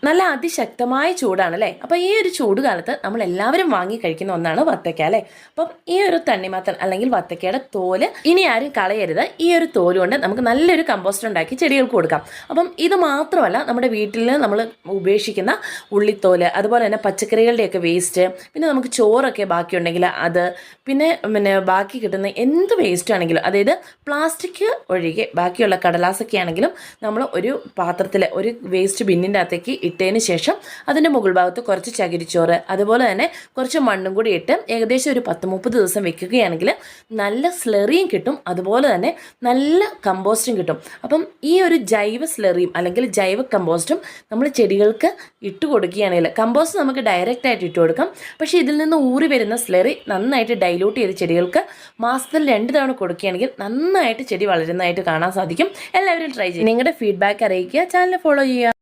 നല്ല അതിശക്തമായ ചൂടാണ് അല്ലേ. അപ്പോൾ ഈ ഒരു ചൂട് കാലത്ത് നമ്മൾ എല്ലാവരും വാങ്ങി കഴിക്കുന്ന ഒന്നാണ് വത്തക്ക അല്ലേ. അപ്പം ഈ ഒരു തണ്ണിമത്തൻ അല്ലെങ്കിൽ വത്തക്കയുടെ തോല് ഇനി ആരും കളയരുത്. ഈ ഒരു തോല് കൊണ്ട് നമുക്ക് നല്ലൊരു കമ്പോസ്റ്റ് ഉണ്ടാക്കി ചെടികൾക്ക് കൊടുക്കാം. അപ്പം ഇത് മാത്രമല്ല, നമ്മുടെ വീട്ടിൽ നമ്മൾ ഉപേക്ഷിക്കുന്ന ഉള്ളിത്തോല്, അതുപോലെ തന്നെ പച്ചക്കറികളുടെയൊക്കെ വേസ്റ്റ്, പിന്നെ നമുക്ക് ചോറൊക്കെ ബാക്കിയുണ്ടെങ്കിൽ അത്, പിന്നെ ബാക്കി കിട്ടുന്ന എന്ത് വേസ്റ്റ് ആണെങ്കിലും, അതായത് പ്ലാസ്റ്റിക് ഒഴികെ ബാക്കിയുള്ള കടലാസൊക്കെ ആണെങ്കിലും നമ്മൾ ഒരു പാത്രത്തിൽ ഒരു വേസ്റ്റ് ബിന്നിൻ്റെ അകത്തേക്ക് ഇട്ടതിന് ശേഷം അതിൻ്റെ മുകൾ ഭാഗത്ത് കുറച്ച് ചകിരിച്ചോറ്, അതുപോലെ തന്നെ കുറച്ച് മണ്ണും കൂടി ഇട്ട് ഏകദേശം ഒരു 10-30 ദിവസം വെക്കുകയാണെങ്കിൽ നല്ല സ്ലറിയും കിട്ടും, അതുപോലെ തന്നെ നല്ല കമ്പോസ്റ്റും കിട്ടും. അപ്പം ഈ ഒരു ജൈവ സ്ലറിയും അല്ലെങ്കിൽ ജൈവ കമ്പോസ്റ്റും നമ്മൾ ചെടികൾക്ക് ഇട്ട് കൊടുക്കുകയാണെങ്കിൽ, കമ്പോസ്റ്റ് നമുക്ക് ഡയറക്റ്റായിട്ട് ഇട്ട് കൊടുക്കാം, പക്ഷേ ഇതിൽ നിന്ന് ഊറി വരുന്ന സ്ലറി നന്നായിട്ട് ഡൈലൂട്ട് ചെയ്ത് ചെടികൾക്ക് മാസത്തിൽ 2 തവണ കൊടുക്കുകയാണെങ്കിൽ നന്നായിട്ട് ചെടി വളരുന്നതായിട്ട് കാണാൻ സാധിക്കും. എല്ലാവരും ട്രൈ ചെയ്യും. നിങ്ങളുടെ ഫീഡ്ബാക്ക് അറിയിക്കുക, ചാനൽ ഫോളോ ചെയ്യുക.